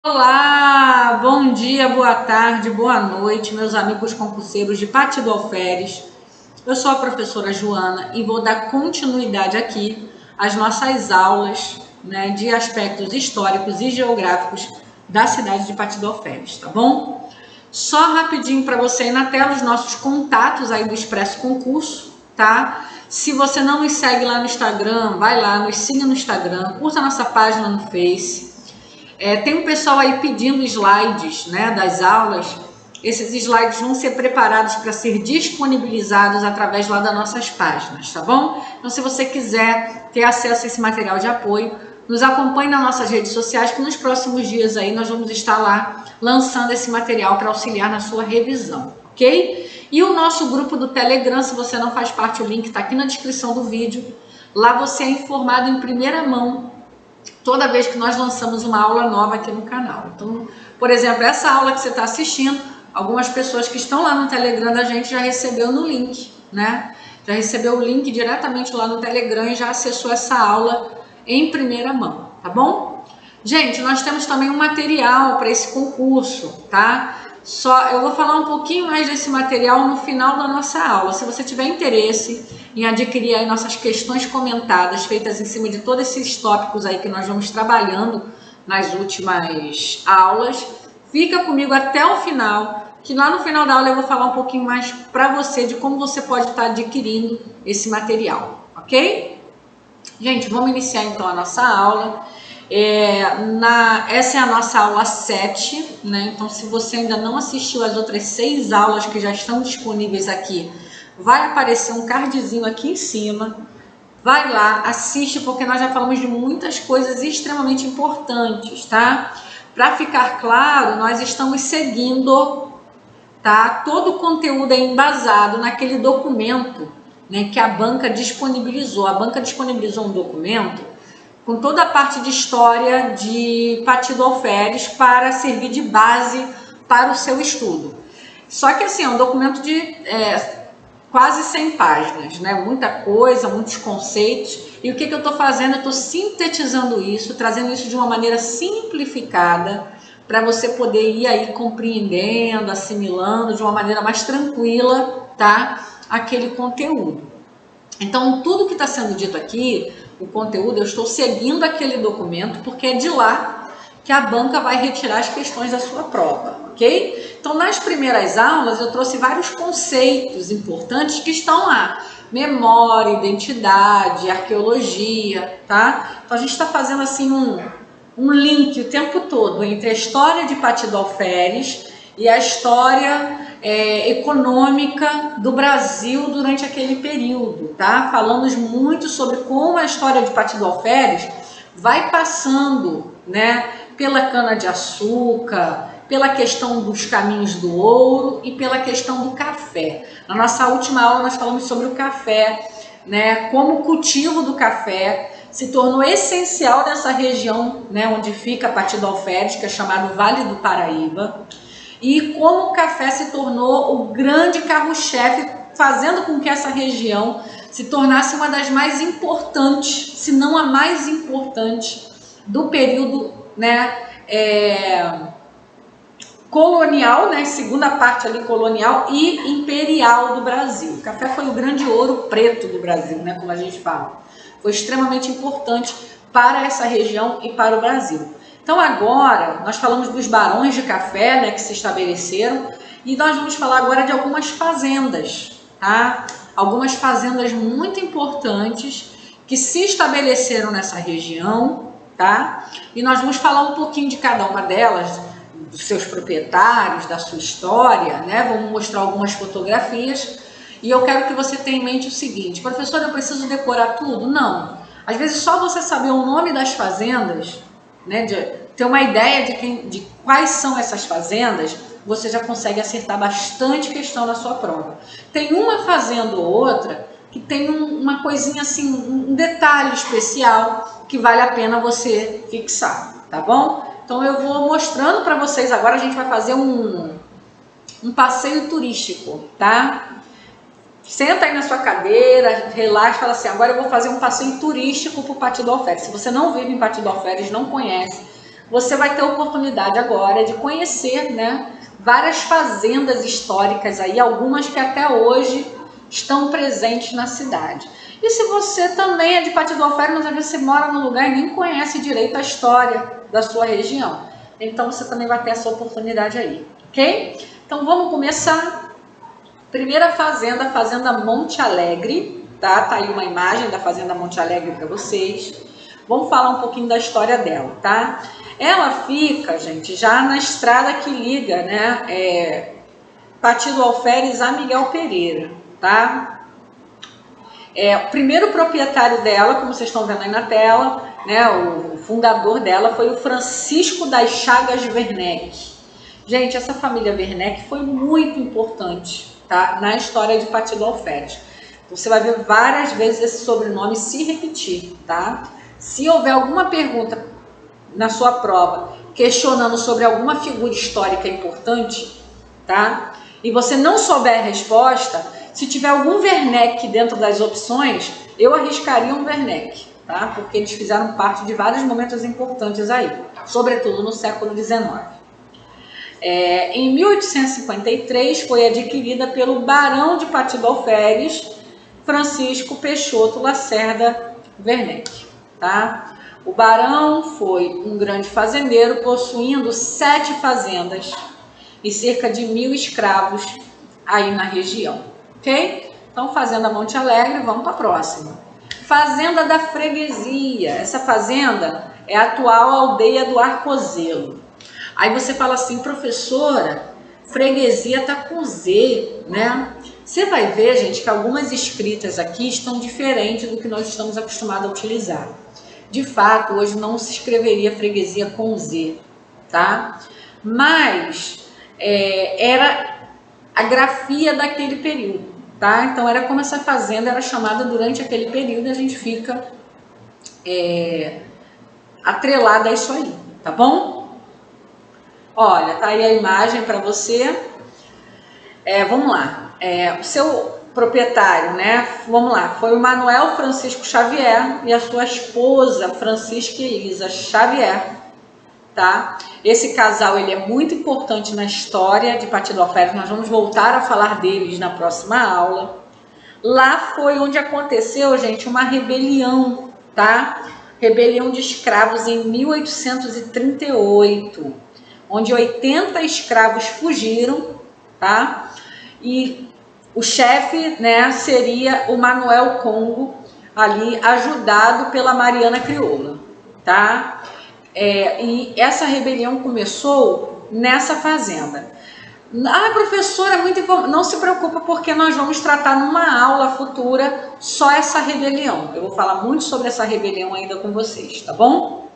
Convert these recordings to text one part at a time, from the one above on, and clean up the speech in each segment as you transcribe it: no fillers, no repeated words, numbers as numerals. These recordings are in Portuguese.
Olá, bom dia, boa tarde, boa noite, meus amigos concurseiros de Pati do Alferes. Eu sou a professora Joana e vou dar continuidade aqui às nossas aulas, de aspectos históricos e geográficos da cidade de Pati do Alferes, tá bom? Só rapidinho para você aí na tela os nossos contatos aí do Expresso Concurso, tá? Se você não nos segue lá no Instagram, vai lá, nos siga no Instagram, curta nossa página no Face. Tem um pessoal aí pedindo slides, das aulas. Esses slides vão ser preparados para ser disponibilizados através lá das nossas páginas, tá bom? Então, se você quiser ter acesso a esse material de apoio, nos acompanhe nas nossas redes sociais, que nos próximos dias aí nós vamos estar lá lançando esse material para auxiliar na sua revisão, ok? E o nosso grupo do Telegram, se você não faz parte, o link está aqui na descrição do vídeo. Lá você é informado em primeira mão toda vez que nós lançamos uma aula nova aqui no canal. Então, por exemplo, essa aula que você está assistindo, algumas pessoas que estão lá no Telegram da gente já recebeu no link, Já recebeu o link diretamente lá no Telegram e já acessou essa aula em primeira mão, tá bom? Gente, nós temos também um material para esse concurso, tá? Eu vou falar um pouquinho mais desse material no final da nossa aula. Se você tiver interesse em adquirir aí nossas questões comentadas, feitas em cima de todos esses tópicos aí que nós vamos trabalhando nas últimas aulas, fica comigo até o final, que lá no final da aula eu vou falar um pouquinho mais para você de como você pode estar adquirindo esse material, ok? Gente, vamos iniciar então a nossa aula. Essa é a nossa aula 7, Então, se você ainda não assistiu as outras 6 aulas que já estão disponíveis aqui, vai aparecer um cardzinho aqui em cima. Vai lá, assiste, porque nós já falamos de muitas coisas extremamente importantes, tá? Para ficar claro, nós estamos seguindo, tá? Todo o conteúdo é embasado naquele documento, que a banca disponibilizou. A banca disponibilizou um documento com toda a parte de história de Pati do Alferes para servir de base para o seu estudo. Só que assim, é um documento de quase 100 páginas, Muita coisa, muitos conceitos. E o que eu estou fazendo? Eu estou sintetizando isso, trazendo isso de uma maneira simplificada, para você poder ir aí compreendendo, assimilando de uma maneira mais tranquila, tá? Aquele conteúdo. Então, tudo que está sendo dito aqui, o conteúdo, eu estou seguindo aquele documento, porque é de lá que a banca vai retirar as questões da sua prova, ok? Então, nas primeiras aulas, eu trouxe vários conceitos importantes que estão lá. Memória, identidade, arqueologia, tá? Então, a gente está fazendo assim um link o tempo todo entre a história de Pati do Alferes e a história econômica do Brasil durante aquele período, tá? Falamos muito sobre como a história de Pati do Alferes vai passando, pela cana-de-açúcar, pela questão dos caminhos do ouro e pela questão do café. Na nossa última aula nós falamos sobre o café, como o cultivo do café se tornou essencial nessa região, onde fica Pati do Alferes, que é chamado Vale do Paraíba, e como o café se tornou o grande carro-chefe, fazendo com que essa região se tornasse uma das mais importantes, se não a mais importante, do período colonial, segunda parte ali colonial e imperial do Brasil. O café foi o grande ouro preto do Brasil, como a gente fala. Foi extremamente importante para essa região e para o Brasil. Então agora, nós falamos dos barões de café, que se estabeleceram, e nós vamos falar agora de algumas fazendas, tá? Algumas fazendas muito importantes que se estabeleceram nessa região, tá? E nós vamos falar um pouquinho de cada uma delas, dos seus proprietários, da sua história, Vamos mostrar algumas fotografias, e eu quero que você tenha em mente o seguinte: professor, eu preciso decorar tudo? Não. Às vezes só você saber o nome das fazendas, de ter uma ideia de quais são essas fazendas, você já consegue acertar bastante questão na sua prova. Tem uma fazenda ou outra que tem uma coisinha assim, um detalhe especial que vale a pena você fixar, tá bom? Então eu vou mostrando para vocês agora. A gente vai fazer um passeio turístico, tá? Senta aí na sua cadeira, relaxa, fala assim: agora eu vou fazer um passeio turístico para o Pati do Alferes. Se você não vive em Pati do Alferes, não conhece, você vai ter a oportunidade agora de conhecer, né, várias fazendas históricas aí, algumas que até hoje estão presentes na cidade. E se você também é de Pati do Alferes, mas às vezes você mora num lugar e nem conhece direito a história da sua região, então você também vai ter essa oportunidade aí, ok? Então vamos começar. Primeira fazenda, Fazenda Monte Alegre, tá? Tá aí uma imagem da Fazenda Monte Alegre para vocês. Vamos falar um pouquinho da história dela, tá? Ela fica, gente, já na estrada que liga, né, Pati do Alferes a Miguel Pereira, tá? O primeiro proprietário dela, como vocês estão vendo aí na tela, né, o fundador dela foi o Francisco das Chagas Werneck. Gente, essa família Werneck foi muito importante, tá, na história de Pati do Alferes. Você vai ver várias vezes esse sobrenome se repetir, tá? Se houver alguma pergunta na sua prova questionando sobre alguma figura histórica importante, tá? E você não souber a resposta, se tiver algum Werneck dentro das opções, eu arriscaria um Werneck, tá? Porque eles fizeram parte de vários momentos importantes aí, sobretudo no século XIX. Em 1853 foi adquirida pelo Barão de Pati do Alferes, Francisco Peixoto Lacerda Werneck, tá? O barão foi um grande fazendeiro, possuindo 7 fazendas e cerca de 1.000 escravos aí na região, ok? Então, Fazenda Monte Alegre, vamos para a próxima. Fazenda da Freguesia. Essa fazenda é a atual aldeia do Arcozelo. Aí você fala assim, professora, freguesia tá com Z, né? Você vai ver, gente, que algumas escritas aqui estão diferentes do que nós estamos acostumados a utilizar. De fato, hoje não se escreveria freguesia com Z, tá? Mas era a grafia daquele período, tá? Então era como essa fazenda era chamada durante aquele período e a gente fica atrelada a isso aí, tá bom? Olha, tá aí a imagem para você. Vamos lá. O seu proprietário, né? Vamos lá. Foi o Manuel Francisco Xavier e a sua esposa Francisca Elisa Xavier, tá? Esse casal ele é muito importante na história de Pati do Alferes. Nós vamos voltar a falar deles na próxima aula. Lá foi onde aconteceu, gente, uma rebelião, tá? Rebelião de escravos em 1838, onde 80 escravos fugiram, tá? E o chefe, né, seria o Manuel Congo, ali ajudado pela Mariana Crioula, tá? E essa rebelião começou nessa fazenda. Ah, professora, não se preocupa porque nós vamos tratar numa aula futura só essa rebelião. Eu vou falar muito sobre essa rebelião ainda com vocês, tá bom?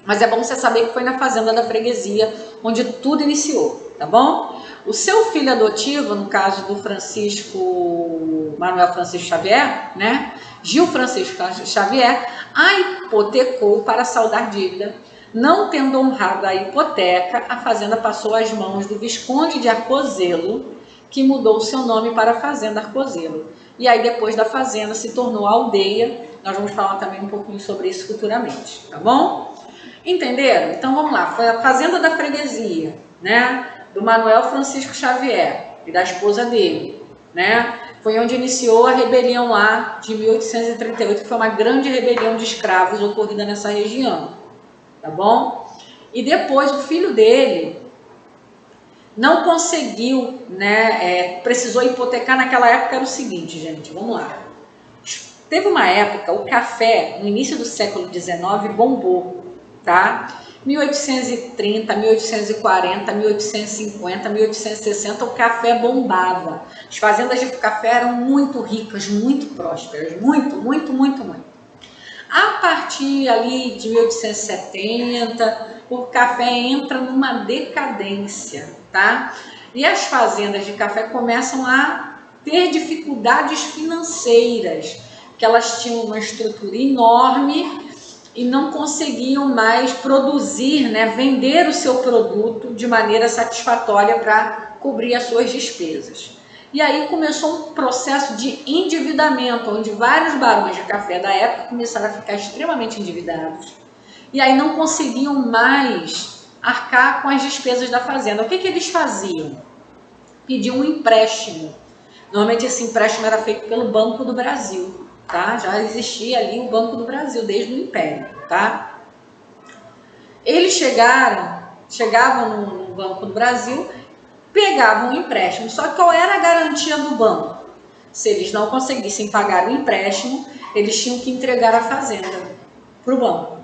Mas é bom você saber que foi na Fazenda da Freguesia onde tudo iniciou, tá bom? O seu filho adotivo, no caso do Manuel Francisco Xavier, né? Gil Francisco Xavier, a hipotecou para saldar dívida. Não tendo honrado a hipoteca, a fazenda passou às mãos do Visconde de Arcozelo, que mudou seu nome para Fazenda Arcozelo. E aí depois da fazenda se tornou aldeia. Nós vamos falar também um pouquinho sobre isso futuramente, tá bom? Entenderam? Então vamos lá. Foi a Fazenda da Freguesia, né? Do Manuel Francisco Xavier e da esposa dele, né? Foi onde iniciou a rebelião lá de 1838, que foi uma grande rebelião de escravos ocorrida nessa região, tá bom? E depois o filho dele não conseguiu, né? Precisou hipotecar. Naquela época era o seguinte, gente, vamos lá. Teve uma época, o café, no início do século XIX, bombou, tá? 1830, 1840, 1850, 1860, o café bombava. As fazendas de café eram muito ricas, muito prósperas, muito. A partir ali de 1870, o café entra numa decadência, tá? E as fazendas de café começam a ter dificuldades financeiras, que elas tinham uma estrutura enorme e não conseguiam mais produzir, né, vender o seu produto de maneira satisfatória para cobrir as suas despesas. E aí começou um processo de endividamento, onde vários barões de café da época começaram a ficar extremamente endividados e aí não conseguiam mais arcar com as despesas da fazenda. O que eles faziam? Pediam um empréstimo. Normalmente esse empréstimo era feito pelo Banco do Brasil, tá? Já existia ali o Banco do Brasil desde o Império, tá? Eles chegavam no Banco do Brasil, pegavam um empréstimo. Só que qual era a garantia do banco? Se eles não conseguissem pagar o empréstimo, eles tinham que entregar a fazenda para o banco,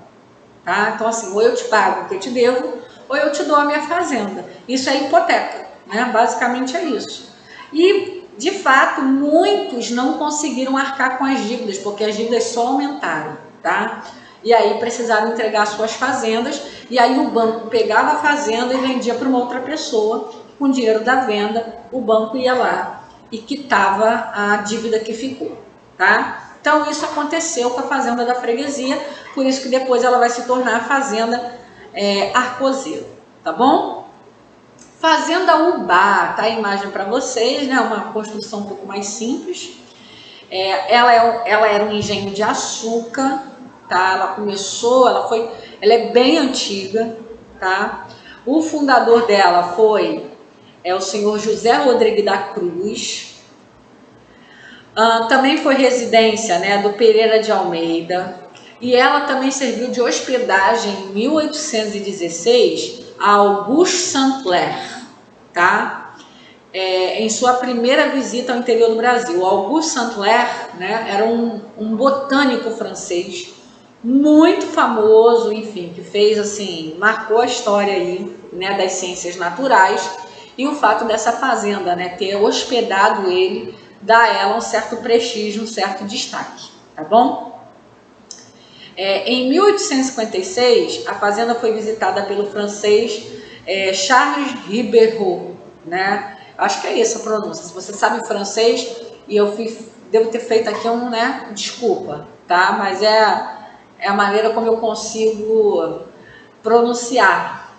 tá? Então assim, ou eu te pago o que eu te devo, ou eu te dou a minha fazenda. Isso é hipoteca, né? Basicamente é isso. E de fato, muitos não conseguiram arcar com as dívidas, porque as dívidas só aumentaram, tá? E aí precisaram entregar suas fazendas, e aí o banco pegava a fazenda e vendia para uma outra pessoa. Com o dinheiro da venda, o banco ia lá e quitava a dívida que ficou, tá? Então isso aconteceu com a fazenda da freguesia, por isso que depois ela vai se tornar a fazenda Arcoseiro, tá bom? Fazenda Ubá, tá a imagem para vocês, né? Uma construção um pouco mais simples. Ela era um engenho de açúcar, tá? Ela é bem antiga, tá? O fundador dela foi o senhor José Rodrigues da Cruz. Também foi residência, né, do Pereira de Almeida. E ela também serviu de hospedagem em 1816 a Auguste Saint-Clair, tá? Em sua primeira visita ao interior do Brasil. Auguste Saint-Clair, né, era um botânico francês muito famoso, enfim, que fez assim, marcou a história aí, né, das ciências naturais, e o fato dessa fazenda, né, ter hospedado ele dá a ela um certo prestígio, um certo destaque, tá bom? Em 1856, a fazenda foi visitada pelo francês Charles Ribeiro, né? Acho que é essa a pronúncia. Se você sabe francês, e devo ter feito aqui desculpa, tá? Mas é a maneira como eu consigo pronunciar.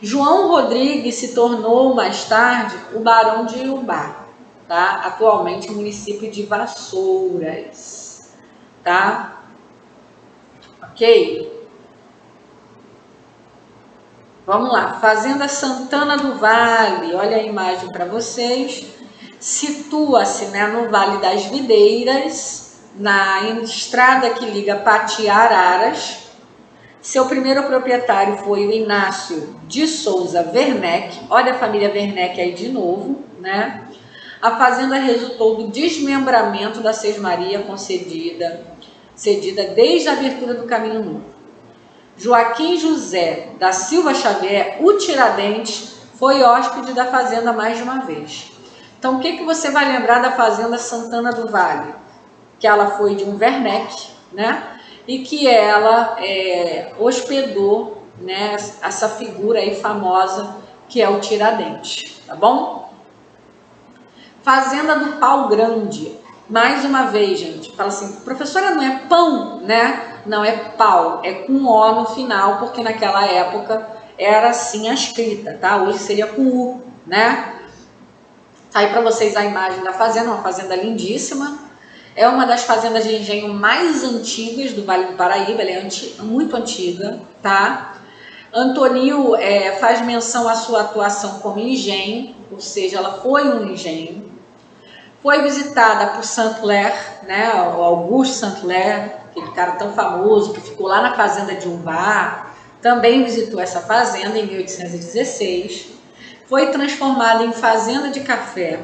João Rodrigues se tornou mais tarde o Barão de Ubá, tá? Atualmente município de Vassouras, tá? Ok? Vamos lá, Fazenda Santana do Vale, olha a imagem para vocês. Situa-se, né, no Vale das Videiras, na estrada que liga Pati a Araras. Seu primeiro proprietário foi o Inácio de Souza Werneck. Olha a família Werneck aí de novo, né? A fazenda resultou do desmembramento da Sesmaria cedida desde a abertura do Caminho Novo. Joaquim José da Silva Xavier, o Tiradentes, foi hóspede da fazenda mais de uma vez. Então, o que você vai lembrar da fazenda Santana do Vale? Que ela foi de um Werneck, né? E que ela hospedou, né, essa figura aí famosa que é o Tiradentes, tá bom? Fazenda do Pau Grande. Mais uma vez, gente, fala assim, professora, não é pão, né? Não, é pau, é com O no final, porque naquela época era assim a escrita, tá? Hoje seria com U, né? Tá aí para vocês a imagem da fazenda, uma fazenda lindíssima. É uma das fazendas de engenho mais antigas do Vale do Paraíba, ela é muito antiga, tá? Antonil faz menção à sua atuação como engenho, ou seja, ela foi um engenho. Foi visitada por Saint-Clair, né, o Auguste Saint-Clair, aquele cara tão famoso que ficou lá na fazenda de Ubá, também visitou essa fazenda em 1816. Foi transformada em fazenda de café,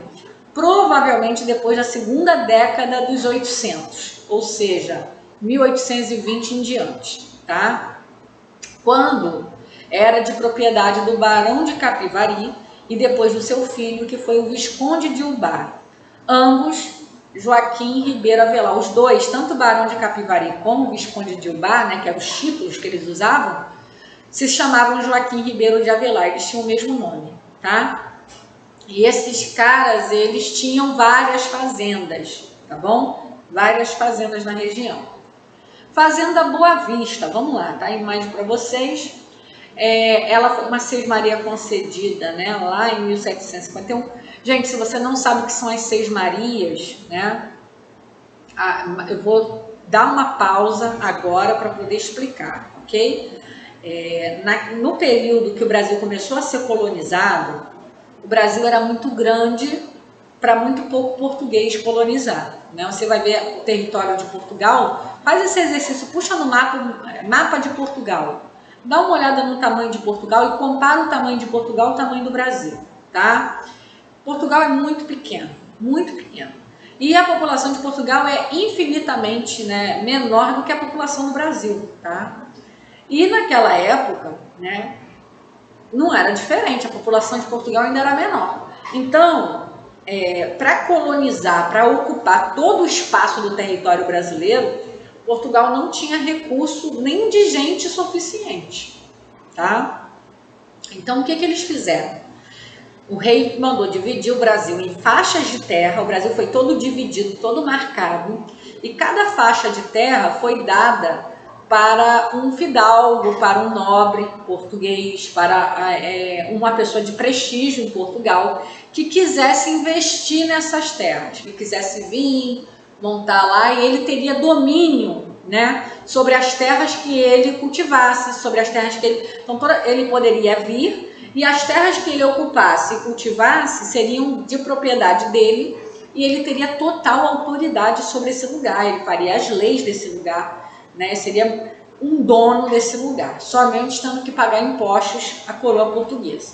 provavelmente depois da segunda década dos 800, ou seja, 1820 em diante, tá? Quando era de propriedade do Barão de Capivari e depois do seu filho, que foi o Visconde de Ubá. Ambos, Joaquim e Ribeiro Avelar, os dois, tanto o Barão de Capivari como o Visconde de Ubá, né, que eram os títulos que eles usavam, se chamavam Joaquim Ribeiro de Avelar, eles tinham o mesmo nome, tá? E esses caras, eles tinham várias fazendas, tá bom? Várias fazendas na região. Fazenda Boa Vista, vamos lá, tá? A imagem para vocês. Ela foi uma sesmaria concedida, né, lá em 1751. Gente, se você não sabe o que são as sesmarias, né, eu vou dar uma pausa agora para poder explicar, ok? No período que o Brasil começou a ser colonizado, o Brasil era muito grande para muito pouco português colonizado, né? Você vai ver o território de Portugal, faz esse exercício, puxa no mapa de Portugal, dá uma olhada no tamanho de Portugal e compara o tamanho de Portugal ao tamanho do Brasil, tá? Portugal é muito pequeno, muito pequeno. E a população de Portugal é infinitamente, né, menor do que a população do Brasil, tá? E naquela época, né, não era diferente, a população de Portugal ainda era menor. Então, para colonizar, para ocupar todo o espaço do território brasileiro, Portugal não tinha recurso nem de gente suficiente, tá? Então, o que eles fizeram? O rei mandou dividir o Brasil em faixas de terra, o Brasil foi todo dividido, todo marcado, e cada faixa de terra foi dada para um fidalgo, para um nobre português, para uma pessoa de prestígio em Portugal, que quisesse investir nessas terras, que quisesse vir, montar lá, e ele teria domínio, né, sobre as terras que ele cultivasse, sobre as terras que ele... Então, ele poderia vir, e as terras que ele ocupasse e cultivasse seriam de propriedade dele, e ele teria total autoridade sobre esse lugar, ele faria as leis desse lugar, né? Seria um dono desse lugar, somente tendo que pagar impostos à coroa portuguesa.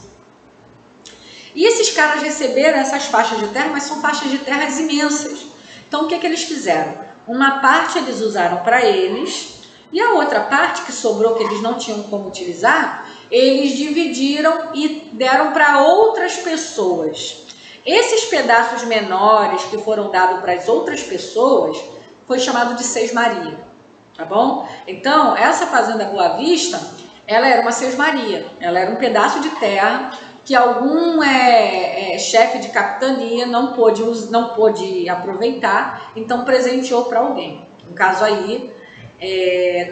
E esses caras receberam essas faixas de terra, mas são faixas de terras imensas. Então, o que eles fizeram? Uma parte eles usaram para eles, e a outra parte que sobrou, que eles não tinham como utilizar, eles dividiram e deram para outras pessoas. Esses pedaços menores que foram dados para as outras pessoas foi chamado de sesmaria, tá bom? Então, essa fazenda Boa Vista, ela era uma sesmaria, ela era um pedaço de terra que algum chefe de capitania não pôde aproveitar, então presenteou para alguém. No caso aí,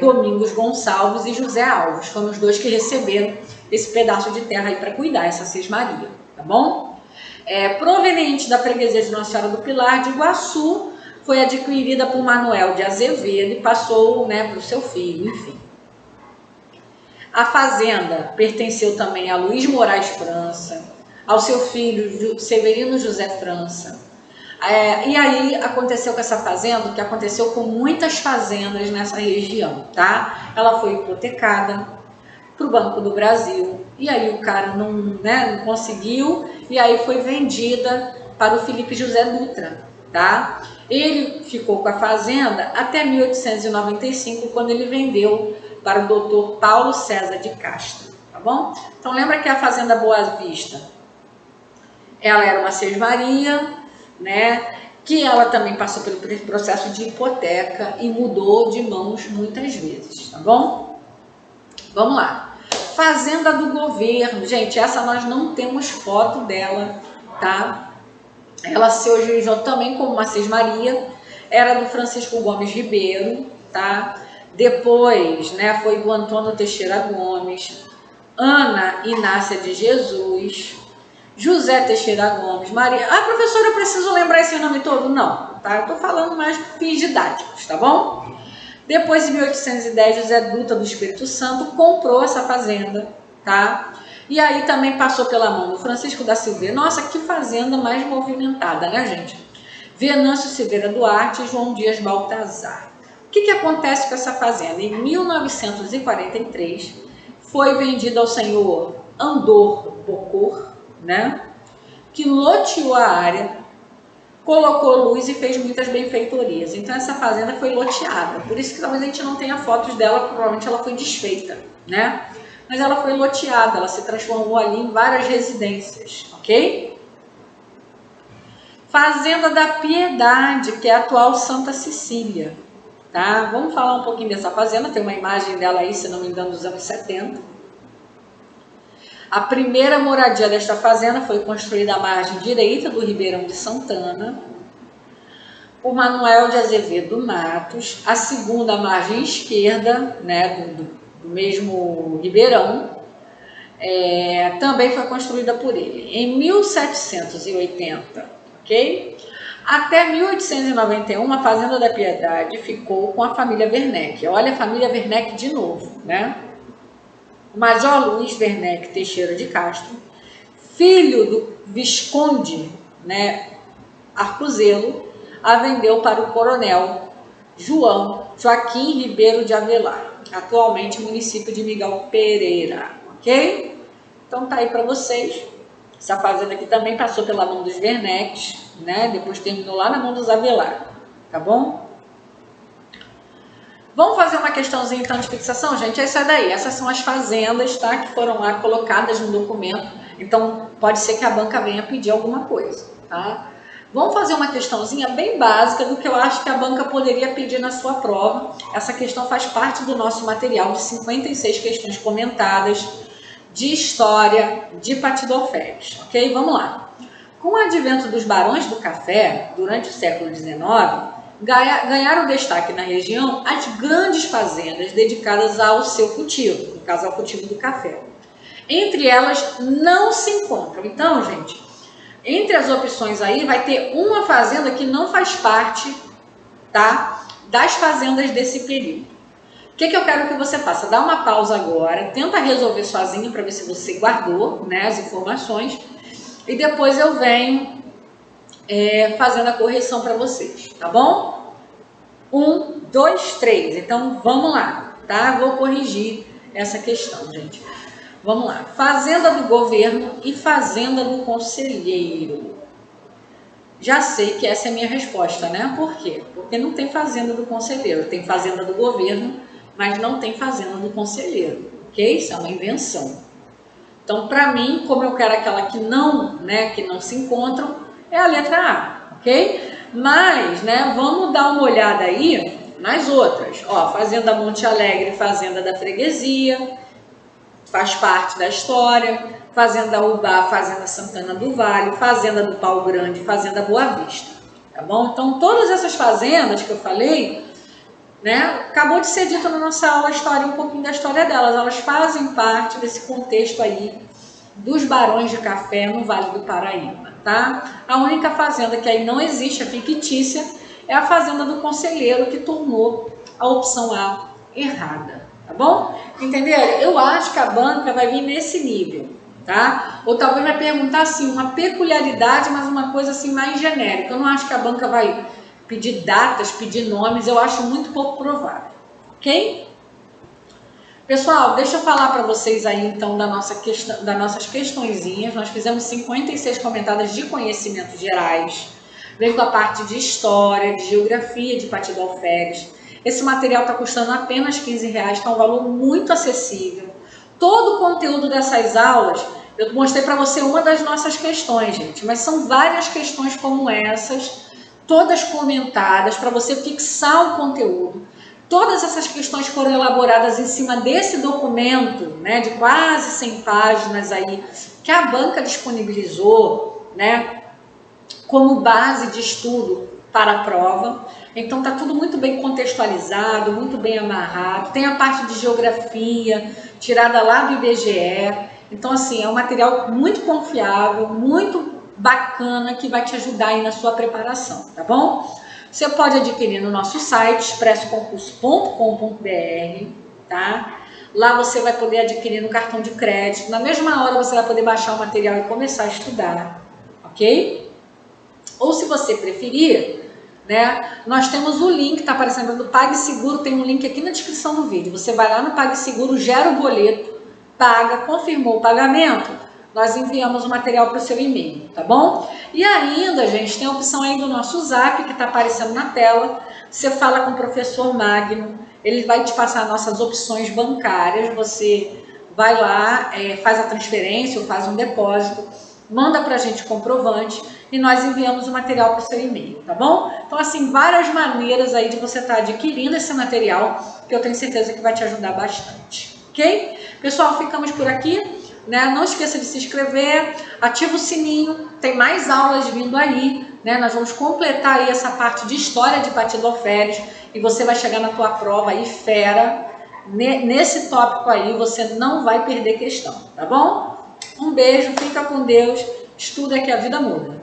Domingos Gonçalves e José Alves foram os dois que receberam esse pedaço de terra aí para cuidar, essa sesmaria, tá bom? Proveniente da freguesia de Nossa Senhora do Pilar de Iguaçu, foi adquirida por Manuel de Azevedo e passou, né, para o seu filho, enfim. A fazenda pertenceu também a Luiz Moraes França, ao seu filho Severino José França. E aí aconteceu com essa fazenda o que aconteceu com muitas fazendas nessa região, tá? Ela foi hipotecada para o Banco do Brasil, e aí o cara não conseguiu, e aí foi vendida para o Felipe José Dutra, tá? Ele ficou com a fazenda até 1895, quando ele vendeu para o doutor Paulo César de Castro, tá bom? Então lembra que a fazenda Boa Vista, ela era uma sesmaria, né? Que ela também passou pelo processo de hipoteca e mudou de mãos muitas vezes, tá bom? Vamos lá. Fazenda do governo, gente, essa nós não temos foto dela, tá? Ela se organizou também como uma sesmaria, era do Francisco Gomes Ribeiro, tá? Depois, né, foi do Antônio Teixeira Gomes, Ana Inácia de Jesus, José Teixeira Gomes, Maria... Ah, professora, eu preciso lembrar esse nome todo? Não, tá? Eu tô falando mais fins didáticos, tá bom? Depois, em 1810, José Dutra do Espírito Santo comprou essa fazenda, tá? E aí também passou pela mão do Francisco da Silveira. Nossa, que fazenda mais movimentada, né, gente? Venâncio Silveira Duarte e João Dias Baltazar. O que acontece com essa fazenda? Em 1943, foi vendida ao senhor Andor Bocor, né? Que loteou a área, colocou luz e fez muitas benfeitorias. Então essa fazenda foi loteada. Por isso que talvez a gente não tenha fotos dela, provavelmente ela foi desfeita, né? Mas ela foi loteada, ela se transformou ali em várias residências, ok? Fazenda da Piedade, que é a atual Santa Cecília, tá? Vamos falar um pouquinho dessa fazenda, tem uma imagem dela aí, se não me engano, dos anos 70. A primeira moradia desta fazenda foi construída à margem direita do Ribeirão de Santana, por Manuel de Azevedo Matos. A segunda, à margem esquerda, né, do mesmo Ribeirão, também foi construída por ele. Em 1780, ok? Até 1891, a Fazenda da Piedade ficou com a família Werneck. Olha a família Werneck de novo, né? O Major Luiz Werneck Teixeira de Castro, filho do Visconde, né, Arcuzelo, a vendeu para o coronel Joaquim Ribeiro de Avelar, atualmente município de Miguel Pereira, ok? Então tá aí para vocês. Essa fazenda aqui também passou pela mão dos Wernecks, né? Depois terminou lá na mão dos Avelar, tá bom? Vamos fazer uma questãozinha então de fixação, gente? É isso daí. Essas são as fazendas, tá? Que foram lá colocadas no documento. Então pode ser que a banca venha pedir alguma coisa, tá? Vamos fazer uma questãozinha bem básica do que eu acho que a banca poderia pedir na sua prova. Essa questão faz parte do nosso material de 56 questões comentadas de história de Partido Alferes, ok? Vamos lá. Com o advento dos barões do café, durante o século XIX, ganharam destaque na região as grandes fazendas dedicadas ao seu cultivo, no caso ao cultivo do café. Entre elas não se encontram. Então, gente, entre as opções aí vai ter uma fazenda que não faz parte, tá, das fazendas desse período. O que eu quero que você faça? Dá uma pausa agora, tenta resolver sozinho para ver se você guardou, né, as informações, e depois eu venho fazendo a correção para vocês, tá bom? 1, 2, 3. Então vamos lá, tá? Vou corrigir essa questão, gente. Vamos lá. Fazenda do governo e fazenda do conselheiro. Já sei que essa é a minha resposta, né? Por quê? Porque não tem fazenda do conselheiro, tem fazenda do governo, mas não tem fazenda do conselheiro, ok? Isso é uma invenção. Então, para mim, como eu quero aquela que não, né, que não se encontram, é a letra A, ok? Mas, né, vamos dar uma olhada aí nas outras. Ó, Fazenda Monte Alegre, Fazenda da Freguesia, faz parte da história. Fazenda Ubá, Fazenda Santana do Vale, Fazenda do Pau Grande, Fazenda Boa Vista, tá bom? Então, todas essas fazendas que eu falei, né, acabou de ser dito na nossa aula história, um pouquinho da história delas, elas fazem parte desse contexto aí dos barões de café no Vale do Paraíba, tá? A única fazenda que aí não existe, é fictícia, é a Fazenda do Conselheiro, que tornou a opção A errada, tá bom? Entenderam? Eu acho que a banca vai vir nesse nível, tá? Ou talvez vai perguntar assim, uma peculiaridade, mas uma coisa assim mais genérica. Eu não acho que a banca vai pedir datas, pedir nomes, eu acho muito pouco provável, ok? Pessoal, deixa eu falar para vocês aí então das nossas questõezinhas. Nós fizemos 56 comentadas de conhecimentos gerais, veio com a parte de história, de geografia de Partido Alferes. Esse material está custando apenas R$15, está um valor muito acessível. Todo o conteúdo dessas aulas, eu mostrei para você uma das nossas questões, gente, mas são várias questões como essas, todas comentadas, para você fixar o conteúdo. Todas essas questões foram elaboradas em cima desse documento, né, de quase 100 páginas aí, que a banca disponibilizou, né, como base de estudo para a prova. Então tá tudo muito bem contextualizado, muito bem amarrado. Tem a parte de geografia, tirada lá do IBGE. Então assim, é um material muito confiável, muito bacana, que vai te ajudar aí na sua preparação, tá bom? Você pode adquirir no nosso site, expressoconcurso.com.br, tá? Lá você vai poder adquirir no cartão de crédito. Na mesma hora você vai poder baixar o material e começar a estudar, ok? Ou se você preferir, né, nós temos o link, tá aparecendo do PagSeguro, tem um link aqui na descrição do vídeo. Você vai lá no PagSeguro, gera o boleto, paga, confirmou o pagamento, nós enviamos o material para o seu e-mail, tá bom? E ainda, gente, tem a opção aí do nosso Zap, que está aparecendo na tela. Você fala com o professor Magno, ele vai te passar nossas opções bancárias, você vai lá, faz a transferência ou faz um depósito, manda para a gente o comprovante e nós enviamos o material para o seu e-mail, tá bom? Então, assim, várias maneiras aí de você estar adquirindo esse material, que eu tenho certeza que vai te ajudar bastante, ok? Pessoal, ficamos por aqui, né? Não esqueça de se inscrever, ativa o sininho, tem mais aulas vindo aí, né? Nós vamos completar aí essa parte de história de Partido Alferes e você vai chegar na tua prova aí fera, nesse tópico aí você não vai perder questão, tá bom? Um beijo, fica com Deus, estuda que a vida muda.